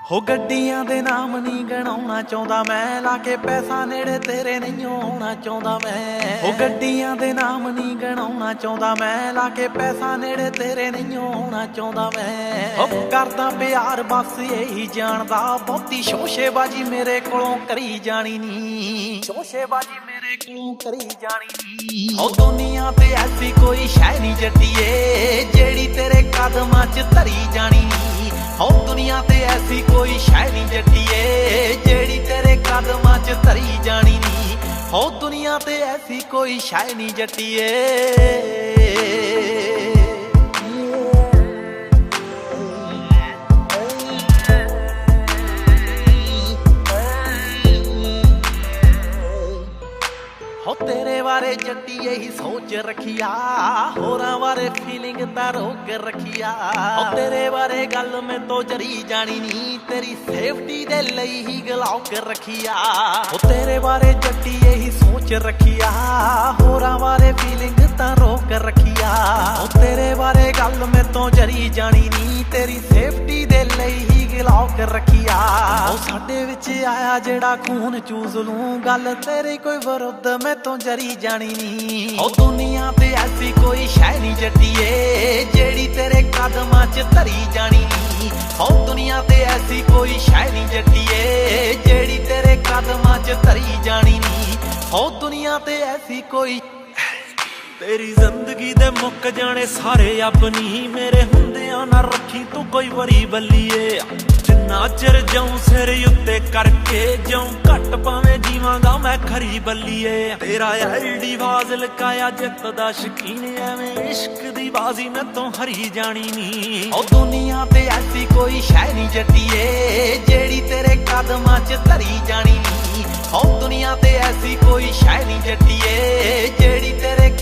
हो गड्डियां दे नाम नहीं गणाउणा चाहुंदा मैं, लाके पैसा नेड़े तेरे नहीं आउणा चाहुंदा मैं। हो गड्डियां दे नाम नहीं गणाउणा चाहुंदा मैं, लाके पैसा नेड़े तेरे नहीं आउणा चाहुंदा मैं। हो करदा प्यार बस यही जानदा, बहुती शोशेबाजी मेरे कोलों करी जानी नी, शोशेबाजी मेरे कोलों करी जानी नी। हो दुनिया ते ऐसी कोई शै नहीं जट्टिए, जेड़ी तेरे कदमां च धरी जानी नी। हो दुनिया ते ऐसी कोई शै नहीं जट्टिए, जेड़ी तेरे कदमां च धरी जानी नी। हो दुनिया ते ऐसी कोई शै नहीं जट्टिए। हो तेरे बारे जट्टिए ही सोच रखिया, होरां बारे फीलिंग तां रोक रखिया। हो तेरे बारे गल मैं तो जरी जानी नी, तेरी सेफ्टी दे लई ही गलौक रखिया। हो तेरे बारे जट्टिए ही सोच रखिया, होरां बारे फीलिंग तां रोक रखिया। हो तेरे बारे गल मैं तो जरी जानी नी, तेरी सेफ्टी दे लई ही गलौक रखिया। हो साडे विच आया जेड़ा खून चूस लूं, गल तेरी कोई विरुद्ध मैं तो जरी जानी नी। हो दुनिया ते ऐसी कोई शै नहीं जट्टिए, जेड़ी तेरे कदमां च धरी जानी नी। हो दुनिया ते ऐसी कोई शै नहीं जट्टिए, जेड़ी तेरे कदमां च धरी जानी नी। हो दुनिया ते ऐसी कोई। तेरी जिंदगी दे मुक जाने सारे अपनी, मेरे हुंदियां ना रखी तू कोई वरी बल्लीए। जिन्ना चिर जाऊं सिर उत्ते करके जाऊं, घट पावे जीवांगा मैं खरी बल्लीए। तेरा एलडी बाज लकाया जित दा शकीन, एवें इश्क दी बाजी मैं तो हरी जानी नी। ओ दुनिया ते ऐसी कोई शै नहीं जट्टिए, जेड़ी तेरे कदमां च धरी जानी नी। ओ दुनिया ते ऐसी कोई शै नहीं जट्टिए, जेड़ी तेरे।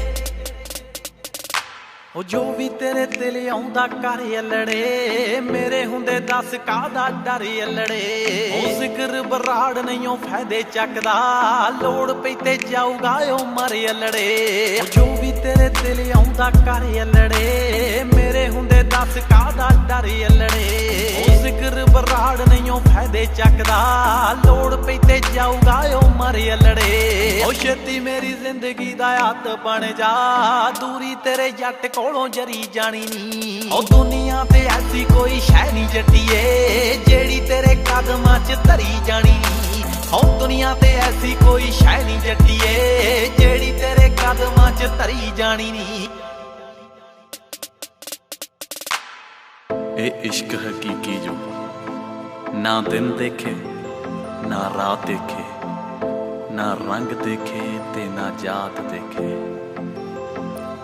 ओ जो भी तेरे दिल आउंदा कर अल्लड़े, मेरे हुंदे दस काहदा डर अल्लड़े। ओ जिक्र बराड़ नहीं ओ फायदे चकदा, लोड़ पई ते जाऊगा ओ मर अल्लड़े। ओ जो भी तेरे दिल आउंदा कर अल्लड़े, मेरे हुंदे दस काहदा डर अल्लड़े। ओ जिक्र बराड़ नहीं ओ फायदे चकदा, लोड़ पई ते जाऊगा ओ मर अल्लड़े। ओ छेती मेरी जिंदगी दा हत्थ बन जा, दूरी तेरे जट कोलों जरी जानी नी। ओ दुनिया ते ऐसी कोई शै नहीं जट्टिए, जेड़ी तेरे कदमां च धरी जानी नी। ओ दुनिया ते ऐसी कोई शै नहीं जट्टिए, जेड़ी तेरे कदमां च धरी जानी नी। ए इश्क हकीकी जो ना दिन देखे ना रात देखे, ना रंग देखे ते ना जात देखे।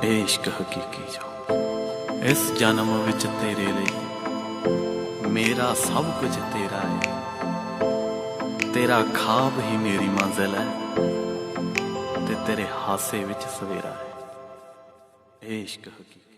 ए इश्क हकीकी जो इस जन्म विच तेरे लिए मेरा सब कुछ तेरा है, तेरा खाब ही मेरी मंजिल है, ते तेरे हासे विच सवेरा है। ए इश्क हकीकी।